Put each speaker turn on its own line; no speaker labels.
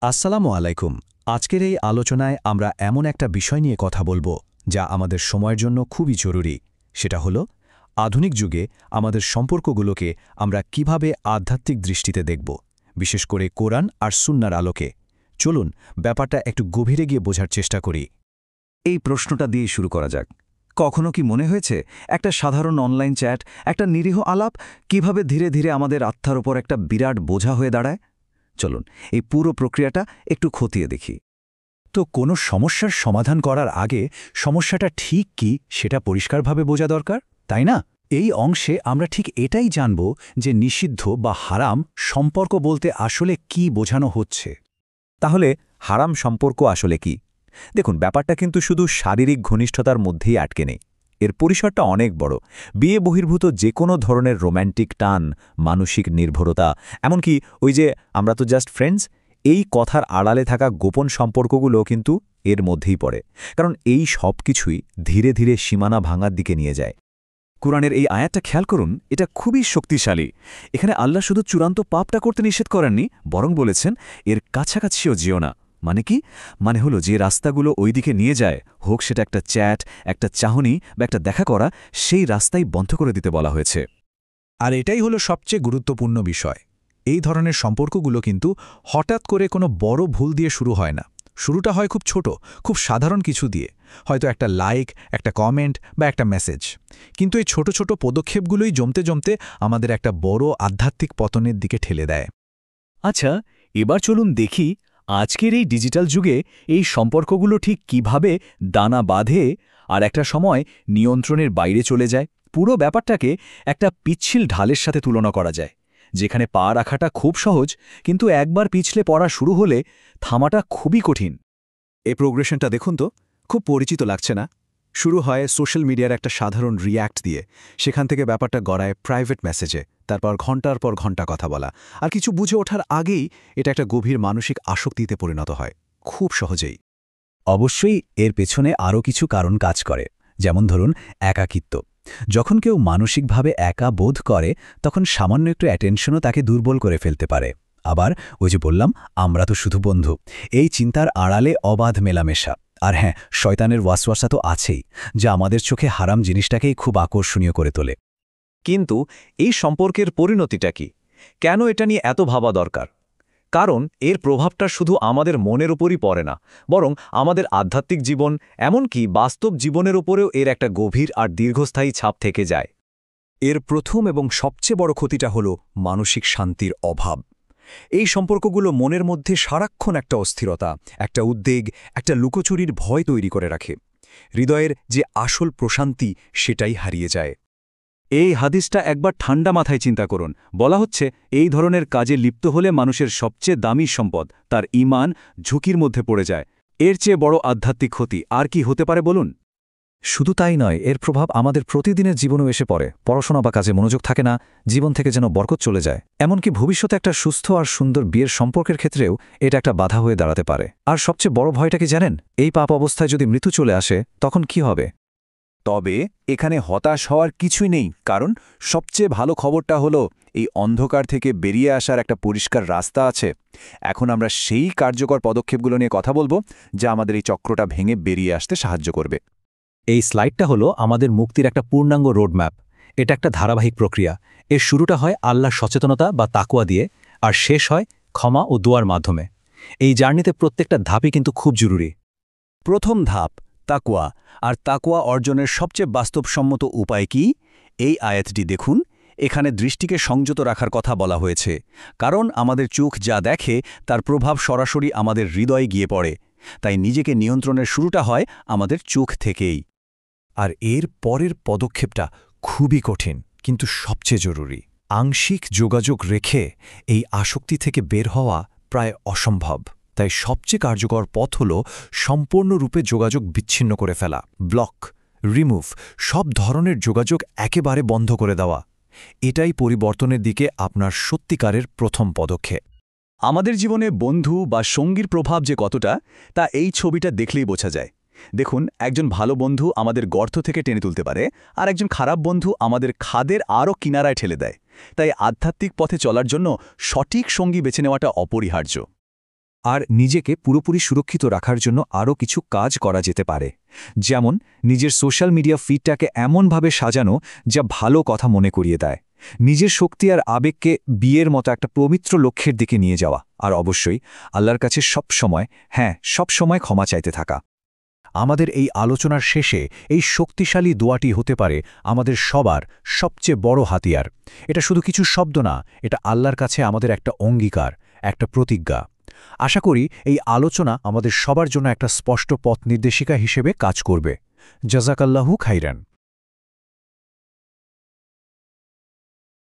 আসসালামু আলাইকুম। আজকের এই আলোচনায় আমরা এমন একটা বিষয় নিয়ে কথা বলবো যা আমাদের সময়ের জন্য খুবই জরুরি। সেটা হলো আধুনিক যুগে আমাদের সম্পর্কগুলোকে আমরা কিভাবে আধ্যাত্মিক দৃষ্টিতে দেখব, বিশেষ করে কোরআন আর সুন্নাহর আলোকে। চলুন ব্যাপারটা একটু গভীরে গিয়ে বোঝার চেষ্টা করি।
এই প্রশ্নটা দিয়ে শুরু করা যাক। কখনো কি মনে হয়েছে একটা সাধারণ অনলাইন চ্যাট, একটা নিরীহ আলাপ কিভাবে ধীরে ধীরে আমাদের আত্মার ওপর একটা বিরাট বোঝা হয়ে দাঁড়ায়? চলুন এই পুরো প্রক্রিয়াটা একটু খতিয়ে দেখি।
তো কোনো সমস্যার সমাধান করার আগে সমস্যাটা ঠিক কি সেটা পরিষ্কারভাবে বোঝা দরকার, তাই না? এই অংশে আমরা ঠিক এটাই জানব যে নিষিদ্ধ বা হারাম সম্পর্ক বলতে আসলে কি বোঝানো হচ্ছে।
তাহলে হারাম সম্পর্ক আসলে কি? দেখুন, ব্যাপারটা কিন্তু শুধু শারীরিক ঘনিষ্ঠতার মধ্যেই আটকে নেই। এর পরিসরটা অনেক বড়। বিয়ে বহির্ভূত যে কোনো ধরনের রোম্যান্টিক টান, মানসিক নির্ভরতা, এমনকি ওই যে আমরা তো জাস্ট ফ্রেন্ডস, এই কথার আড়ালে থাকা গোপন সম্পর্কগুলো কিন্তু এর মধ্যেই পড়ে। কারণ এই সব কিছুই ধীরে ধীরে সীমানা ভাঙার দিকে নিয়ে যায়। কুরআনের এই আয়াতটা খেয়াল করুন, এটা খুবই শক্তিশালী। এখানে আল্লাহ শুধু চূড়ান্ত পাপটা করতে নিষেধ করেননি, বরং বলেছেন এর কাছাকাছিও যেও না। মানে কি? মানে হলো যে রাস্তাগুলো ওই দিকে নিয়ে যায়, হোক সেটা একটা চ্যাট, একটা চাহনি বা একটা দেখা করা, সেই রাস্তাই বন্ধ করে দিতে বলা হয়েছে।
আর এটাই হলো সবচেয়ে গুরুত্বপূর্ণ বিষয়। এই ধরনের সম্পর্কগুলো কিন্তু হঠাৎ করে কোনো বড় ভুল দিয়ে শুরু হয় না। শুরুটা হয় খুব ছোট, খুব সাধারণ কিছু দিয়ে, হয়তো একটা লাইক, একটা কমেন্ট বা একটা মেসেজ। কিন্তু এই ছোট ছোট পদক্ষেপগুলোই জমতে জমতে আমাদের একটা বড় আধ্যাত্মিক পতনের দিকে ঠেলে দেয়।
আচ্ছা, এবার চলুন দেখি আজকের এই ডিজিটাল যুগে এই সম্পর্কগুলো ঠিক কিভাবে দানা বাঁধে আর একটা সময় নিয়ন্ত্রণের বাইরে চলে যায়। পুরো ব্যাপারটাকে একটা পিচ্ছিল ঢালের সাথে তুলনা করা যায়, যেখানে পা রাখাটা খুব সহজ, কিন্তু একবার পিছলে পড়া শুরু হলে থামাটা খুবই কঠিন।
এই প্রোগ্রেশনটা দেখুন তো, খুব পরিচিত লাগছে না? শুরু হয় সোশ্যাল মিডিয়ার একটা সাধারণ রিয়্যাক্ট দিয়ে, সেখান থেকে ব্যাপারটা গড়ায় প্রাইভেট মেসেজে, তারপর ঘন্টার পর ঘন্টা কথা বলা, আর কিছু বুঝে ওঠার আগেই এটা একটা গভীর মানসিক আসক্তিতে পরিণত হয়, খুব সহজেই।
অবশ্যই এর পেছনে আরও কিছু কারণ কাজ করে, যেমন ধরুন একাকিত্ব। যখন কেউ মানসিকভাবে একা বোধ করে, তখন সামান্য একটু অ্যাটেনশনও তাকে দুর্বল করে ফেলতে পারে। আবার ওই যে বললাম, আমরা তো শুধু বন্ধু, এই চিন্তার আড়ালে অবাধ মেলামেশা। আর হ্যাঁ, শয়তানের ওয়াসওয়াসা তো আছেই, যা আমাদের চোখে হারাম জিনিসটাকেই খুব আকর্ষণীয় করে তোলে।
কিন্তু এই সম্পর্কের পরিণতিটা কি? কেন এটা নিয়ে এত ভাবা দরকার? কারণ এর প্রভাবটা শুধু আমাদের মনের উপরই পড়ে না, বরং আমাদের আধ্যাত্মিক জীবন, এমনকি বাস্তব জীবনের উপরেও এর একটা গভীর আর দীর্ঘস্থায়ী ছাপ থেকে যায়।
এর প্রথম এবং সবচেয়ে বড় ক্ষতিটা হল মানসিক শান্তির অভাব। এই সম্পর্কগুলো মনের মধ্যে সারাক্ষণ একটা অস্থিরতা, একটা উদ্বেগ, একটা লুকোচুরির ভয় তৈরি করে রাখে। হৃদয়ের যে আসল প্রশান্তি সেটাই হারিয়ে যায়।
এই হাদিসটা একবার ঠান্ডা মাথায় চিন্তা করুন। বলা হচ্ছে এই ধরনের কাজে লিপ্ত হলে মানুষের সবচেয়ে দামি সম্পদ, তার ঈমান, ঝুঁকির মধ্যে পড়ে যায়। এর চেয়ে বড় আধ্যাত্মিক ক্ষতি আর কি হতে পারে বলুন?
শুধু তাই নয়, এর প্রভাব আমাদের প্রতিদিনের জীবনেও এসে পড়ে। পড়াশোনা বা কাজে মনোযোগ থাকে না, জীবন থেকে যেন বরকত চলে যায়। এমনকি ভবিষ্যতে একটা সুস্থ আর সুন্দর বিয়ের সম্পর্কের ক্ষেত্রেও এটা একটা বাধা হয়ে দাঁড়াতে পারে। আর সবচেয়ে বড় ভয়টা কি জানেন? এই পাপ অবস্থায় যদি মৃত্যু চলে আসে, তখন কি হবে?
তবে এখানে হতাশ হওয়ার কিছুই নেই, কারণ সবচেয়ে ভালো খবরটা হলো এই অন্ধকার থেকে বেরিয়ে আসার একটা পরিষ্কার রাস্তা আছে। এখন আমরা সেই কার্যকর পদক্ষেপগুলো নিয়ে কথা বলবো, যা আমাদের এই চক্রটা ভেঙে বেরিয়ে আসতে সাহায্য করবে।
এই স্লাইডটা হলো আমাদের মুক্তির একটা পূর্ণাঙ্গ রোডম্যাপ। এটা একটা ধারাবাহিক প্রক্রিয়া। এর শুরুটা হয় আল্লাহর সচেতনতা বা তাকওয়া দিয়ে, আর শেষ হয় ক্ষমা ও দোয়ার মাধ্যমে। এই জার্নিতে প্রত্যেকটা ধাপই কিন্তু খুব জরুরি।
প্রথম ধাপ তাকওয়া। আর তাকওয়া অর্জনের সবচেয়ে বাস্তবসম্মত উপায় কি? এই আয়াতটি দেখুন। এখানে দৃষ্টিকে সংযত রাখার কথা বলা হয়েছে, কারণ আমাদের চোখ যা দেখে তার প্রভাব সরাসরি আমাদের হৃদয়ে গিয়ে পড়ে। তাই নিজেকে নিয়ন্ত্রণের শুরুটা হয় আমাদের চোখ থেকেই।
আর এর পরের পদক্ষেপটা খুবই কঠিন, কিন্তু সবচেয়ে জরুরি। আংশিক যোগাযোগ রেখে এই আসক্তি থেকে বের হওয়া প্রায় অসম্ভব। তাই সবচেয়ে কার্যকর পথ হল সম্পূর্ণরূপে যোগাযোগ বিচ্ছিন্ন করে ফেলা, ব্লক, রিমুভ, সব ধরনের যোগাযোগ একেবারে বন্ধ করে দেওয়া। এটাই পরিবর্তনের দিকে আপনার সত্যিকারের প্রথম পদক্ষেপ।
আমাদের জীবনে বন্ধু বা সঙ্গীর প্রভাব যে কতটা, তা এই ছবিটা দেখলেই বোঝা যায়। দেখুন, একজন ভালো বন্ধু আমাদের গর্ত থেকে টেনে তুলতে পারে, আর একজন খারাপ বন্ধু আমাদের খাদের আরও কিনারায় ঠেলে দেয়। তাই আধ্যাত্মিক পথে চলার জন্য সঠিক সঙ্গী বেছে নেওয়াটা অপরিহার্য। আর নিজেকে পুরোপুরি সুরক্ষিত রাখার জন্য আরও কিছু কাজ করা যেতে পারে, যেমন নিজের সোশ্যাল মিডিয়া ফিডটাকে এমনভাবে সাজানো যা ভালো কথা মনে করিয়ে দেয়, নিজের শক্তি আর আবেগকে বিয়ের মতো একটা পবিত্র লক্ষ্যের দিকে নিয়ে যাওয়া, আর অবশ্যই আল্লাহর কাছে সবসময় ক্ষমা চাইতে থাকা।
আমাদের এই আলোচনার শেষে এই শক্তিশালী দোয়াটি হতে পারে আমাদের সবার সবচেয়ে বড় হাতিয়ার। এটা শুধু কিছু শব্দ না, এটা আল্লাহর কাছে আমাদের একটা অঙ্গীকার, একটা প্রতিজ্ঞা। আশা করি এই আলোচনা আমাদের সবার জন্য একটা স্পষ্ট পথ নির্দেশিকা হিসেবে কাজ করবে। জাযাকাল্লাহু খাইরান।